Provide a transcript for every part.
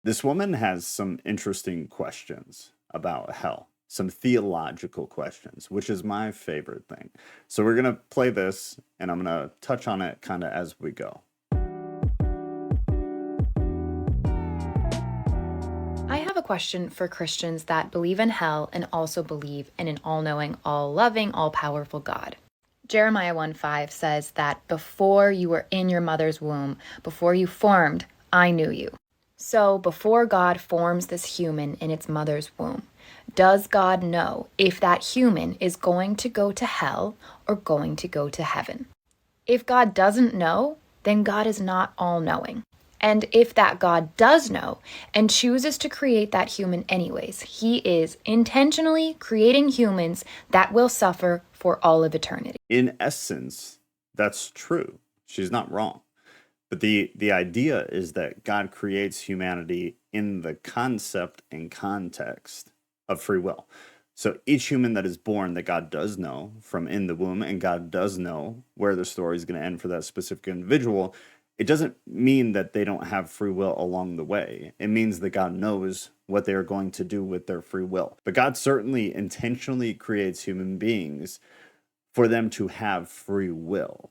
This woman has some interesting questions about hell, some theological questions, which is my favorite thing. So we're going to play this and I'm going to touch on it kind of as we go. I have a question for Christians that believe in hell and also believe in an all-knowing, all-loving, all-powerful God. Jeremiah 1:5 says that before you were in your mother's womb, before you formed, I knew you. So before God forms this human in its mother's womb, does God know if that human is going to go to hell or going to go to heaven? If God doesn't know, then God is not all-knowing. And if that God does know and chooses to create that human anyways, he is intentionally creating humans that will suffer for all of eternity. In essence, that's true. She's not wrong. But the idea is that God creates humanity in the concept and context of free will. So each human that is born that God does know from in the womb, and God does know where the story is going to end for that specific individual, it doesn't mean that they don't have free will along the way. It means that God knows what they are going to do with their free will. But God certainly intentionally creates human beings for them to have free will.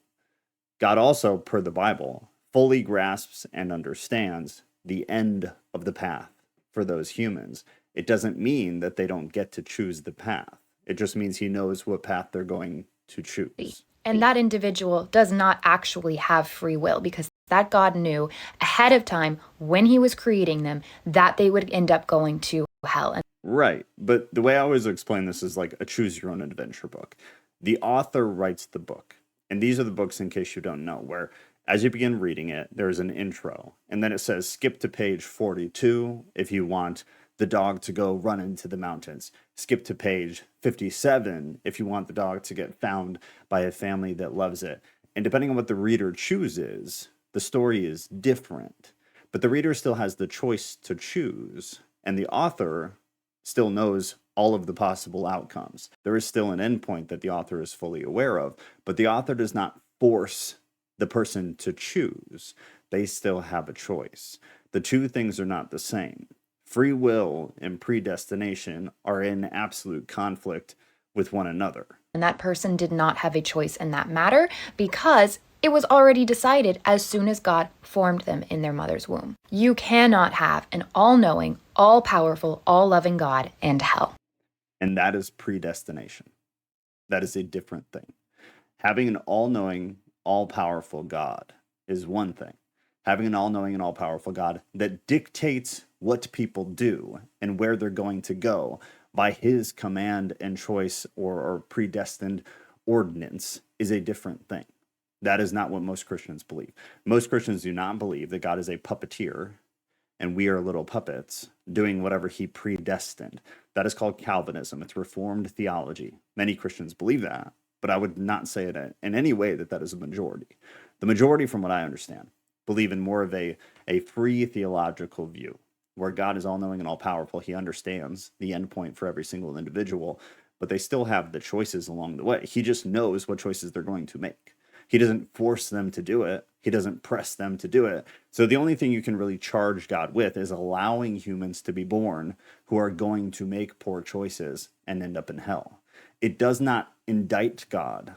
God also, per the Bible, fully grasps and understands the end of the path for those humans. It doesn't mean that they don't get to choose the path. It just means he knows what path they're going to choose. And that individual does not actually have free will because that God knew ahead of time when he was creating them that they would end up going to hell. Right. But the way I always explain this is like a choose your own adventure book. The author writes the book. And these are the books, in case you don't know, where as you begin reading it, there's an intro. And then it says skip to page 42 if you want the dog to go run into the mountains. Skip to page 57 if you want the dog to get found by a family that loves it. And depending on what the reader chooses, the story is different. But the reader still has the choice to choose. And the author still knows all of the possible outcomes. There is still an endpoint that the author is fully aware of, but the author does not force the person to choose. They still have a choice. The two things are not the same. Free will and predestination are in absolute conflict with one another. And that person did not have a choice in that matter because it was already decided as soon as God formed them in their mother's womb. You cannot have an all-knowing, all-powerful, all-loving God and hell. And that is predestination. That is a different thing. Having an all-knowing, all-powerful God is one thing. Having an all-knowing and all-powerful God that dictates what people do and where they're going to go by his command and choice or predestined ordinance is a different thing. That is not what most Christians believe. Most Christians do not believe that God is a puppeteer and we are little puppets doing whatever he predestined. That is called Calvinism. It's Reformed theology. Many Christians believe that, but I would not say it in any way that that is a majority. The majority, from what I understand, believe in more of a free theological view, where God is all-knowing and all-powerful. He understands the end point for every single individual, but they still have the choices along the way. He just knows what choices they're going to make. He doesn't force them to do it. He doesn't press them to do it. So the only thing you can really charge God with is allowing humans to be born who are going to make poor choices and end up in hell. It does not indict God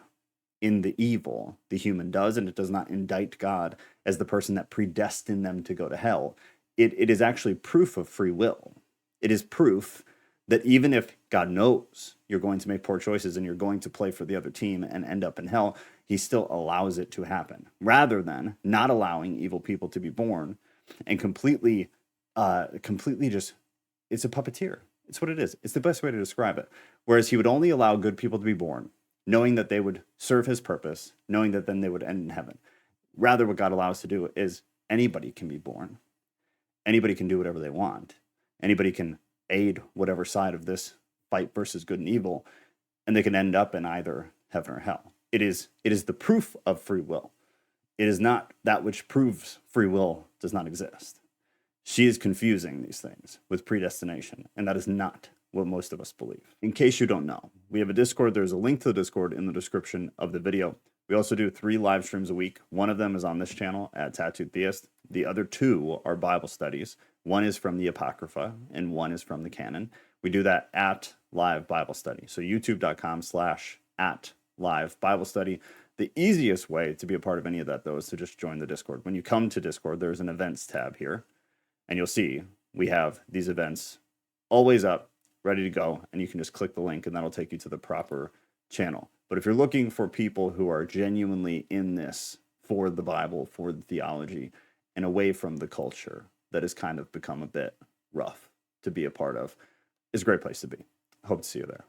in the evil the human does, and it does not indict God as the person that predestined them to go to hell. It is actually proof of free will. It is proof that even if God knows you're going to make poor choices and you're going to play for the other team and end up in hell, he still allows it to happen, rather than not allowing evil people to be born and completely just, it's a puppeteer. It's what it is. It's the best way to describe it. Whereas he would only allow good people to be born, knowing that they would serve his purpose, knowing that then they would end in heaven. Rather, what God allows to do is anybody can be born. Anybody can do whatever they want. Anybody can aid whatever side of this fight versus good and evil, and they can end up in either heaven or hell. It is the proof of free will. It is not that which proves free will does not exist. She is confusing these things with predestination, and that is not what most of us believe. In case you don't know, we have a Discord. There's a link to the Discord in the description of the video. We also do 3 live streams a week. One of them is on this channel at Tattooed Theist. The other 2 are Bible studies. One is from the Apocrypha and one is from the Canon. We do that at live Bible study. So youtube.com/@live Bible study. The easiest way to be a part of any of that, though, is to just join the Discord. When you come to Discord, there's an events tab here, and you'll see we have these events always up, ready to go, and you can just click the link, and that'll take you to the proper channel. But if you're looking for people who are genuinely in this for the Bible, for the theology, and away from the culture that has kind of become a bit rough to be a part of, is a great place to be. Hope to see you there.